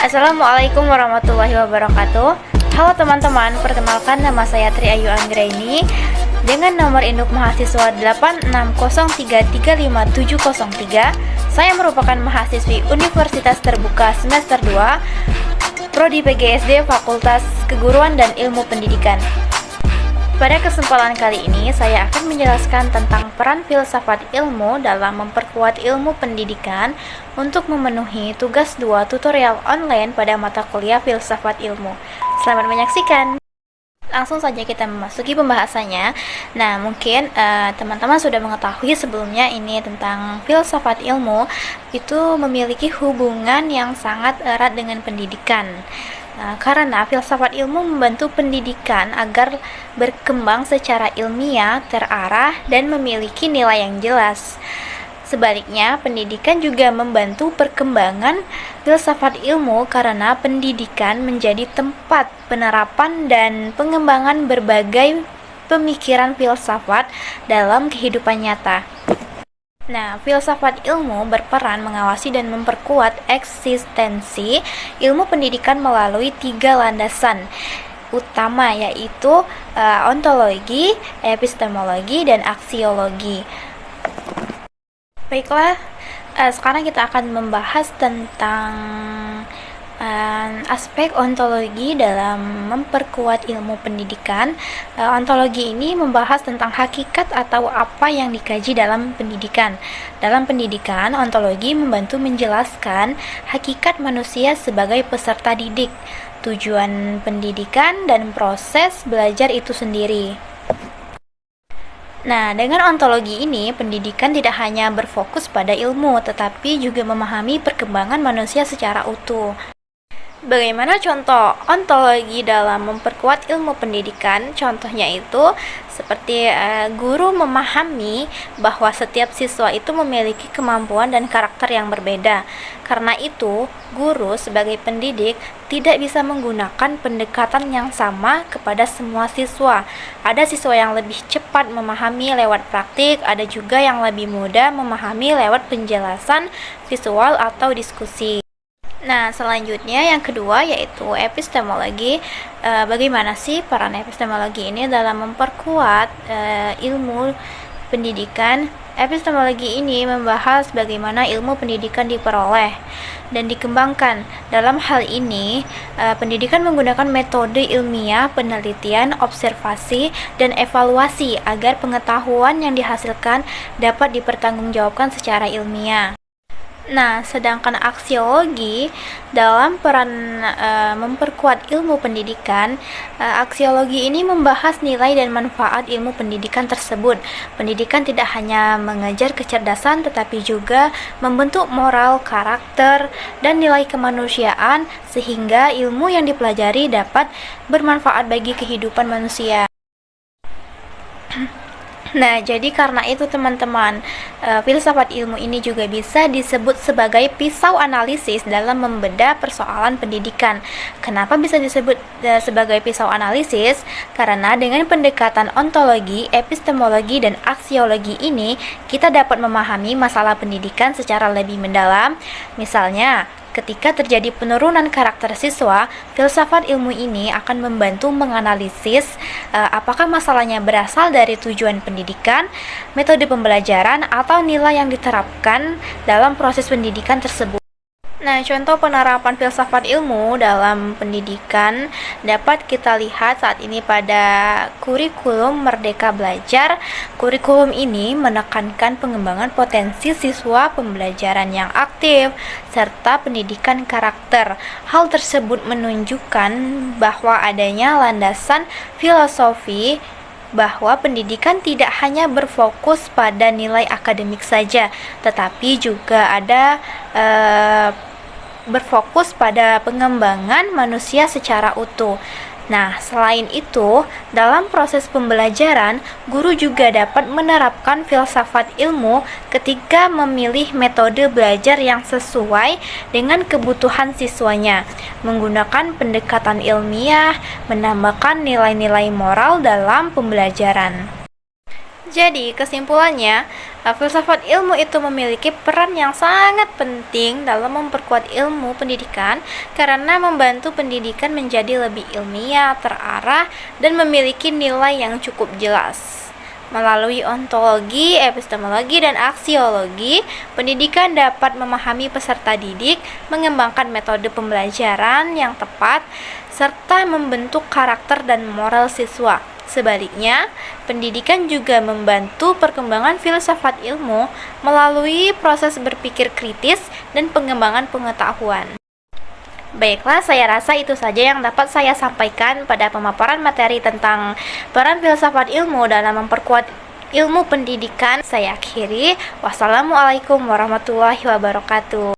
Assalamualaikum warahmatullahi wabarakatuh. Halo teman-teman, perkenalkan nama saya Tri Ayu Anggraini dengan nomor induk mahasiswa 8603353703. Saya merupakan mahasiswi Universitas Terbuka semester 2, Prodi PGSD Fakultas Keguruan dan Ilmu Pendidikan. Pada kesempatan kali ini, saya akan menjelaskan tentang peran filsafat ilmu dalam memperkuat ilmu pendidikan untuk memenuhi tugas 2 tutorial online pada mata kuliah filsafat ilmu. Selamat menyaksikan. Langsung saja kita memasuki pembahasannya. Nah, mungkin teman-teman sudah mengetahui sebelumnya ini tentang filsafat ilmu itu memiliki hubungan yang sangat erat dengan pendidikan. Karena filsafat ilmu membantu pendidikan agar berkembang secara ilmiah, terarah, dan memiliki nilai yang jelas. Sebaliknya, pendidikan juga membantu perkembangan filsafat ilmu karena pendidikan menjadi tempat penerapan dan pengembangan berbagai pemikiran filsafat dalam kehidupan nyata. Nah, filsafat ilmu berperan mengawasi dan memperkuat eksistensi ilmu pendidikan melalui 3 landasan utama, yaitu ontologi, epistemologi, dan aksiologi. Baiklah, sekarang kita akan membahas tentang aspek ontologi dalam memperkuat ilmu pendidikan. Ontologi ini membahas tentang hakikat atau apa yang dikaji dalam pendidikan. Dalam pendidikan, ontologi membantu menjelaskan hakikat manusia sebagai peserta didik, tujuan pendidikan, dan proses belajar itu sendiri. Nah, dengan ontologi ini, pendidikan tidak hanya berfokus pada ilmu, tetapi juga memahami perkembangan manusia secara utuh. Bagaimana contoh ontologi dalam memperkuat ilmu pendidikan? Contohnya itu seperti guru memahami bahwa setiap siswa itu memiliki kemampuan dan karakter yang berbeda. Karena itu, guru sebagai pendidik tidak bisa menggunakan pendekatan yang sama kepada semua siswa. Ada siswa yang lebih cepat memahami lewat praktik, ada juga yang lebih mudah memahami lewat penjelasan visual atau diskusi. Nah, selanjutnya yang kedua yaitu epistemologi. Bagaimana sih peran epistemologi ini dalam memperkuat ilmu pendidikan? Epistemologi ini membahas bagaimana ilmu pendidikan diperoleh dan dikembangkan. Dalam hal ini, pendidikan menggunakan metode ilmiah, penelitian, observasi, dan evaluasi agar pengetahuan yang dihasilkan dapat dipertanggungjawabkan secara ilmiah. Nah, sedangkan aksiologi dalam peran memperkuat ilmu pendidikan, aksiologi ini membahas nilai dan manfaat ilmu pendidikan tersebut. Pendidikan tidak hanya mengejar kecerdasan, tetapi juga membentuk moral, karakter, dan nilai kemanusiaan, sehingga ilmu yang dipelajari dapat bermanfaat bagi kehidupan manusia. Nah, jadi karena itu teman-teman, filsafat ilmu ini juga bisa disebut sebagai pisau analisis dalam membedah persoalan pendidikan. Kenapa bisa disebut sebagai pisau analisis? Karena dengan pendekatan ontologi, epistemologi, dan aksiologi ini, kita dapat memahami masalah pendidikan secara lebih mendalam. Misalnya, ketika terjadi penurunan karakter siswa, filsafat ilmu ini akan membantu menganalisis apakah masalahnya berasal dari tujuan pendidikan, metode pembelajaran, atau nilai yang diterapkan dalam proses pendidikan tersebut. Nah, contoh penerapan filsafat ilmu dalam pendidikan dapat kita lihat saat ini pada kurikulum Merdeka Belajar. Kurikulum ini menekankan pengembangan potensi siswa, pembelajaran yang aktif, serta pendidikan karakter. Hal tersebut menunjukkan bahwa adanya landasan filosofi bahwa pendidikan tidak hanya berfokus pada nilai akademik saja, tetapi juga ada berfokus pada pengembangan manusia secara utuh. Nah, selain itu, dalam proses pembelajaran, guru juga dapat menerapkan filsafat ilmu ketika memilih metode belajar yang sesuai dengan kebutuhan siswanya, menggunakan pendekatan ilmiah, menambahkan nilai-nilai moral dalam pembelajaran. Jadi, kesimpulannya, filsafat ilmu itu memiliki peran yang sangat penting dalam memperkuat ilmu pendidikan karena membantu pendidikan menjadi lebih ilmiah, terarah, dan memiliki nilai yang cukup jelas. Melalui ontologi, epistemologi, dan aksiologi, pendidikan dapat memahami peserta didik, mengembangkan metode pembelajaran yang tepat, serta membentuk karakter dan moral siswa. Sebaliknya, pendidikan juga membantu perkembangan filsafat ilmu melalui proses berpikir kritis dan pengembangan pengetahuan. Baiklah, saya rasa itu saja yang dapat saya sampaikan pada pemaparan materi tentang peran filsafat ilmu dalam memperkuat ilmu pendidikan. Saya akhiri. Wassalamualaikum warahmatullahi wabarakatuh.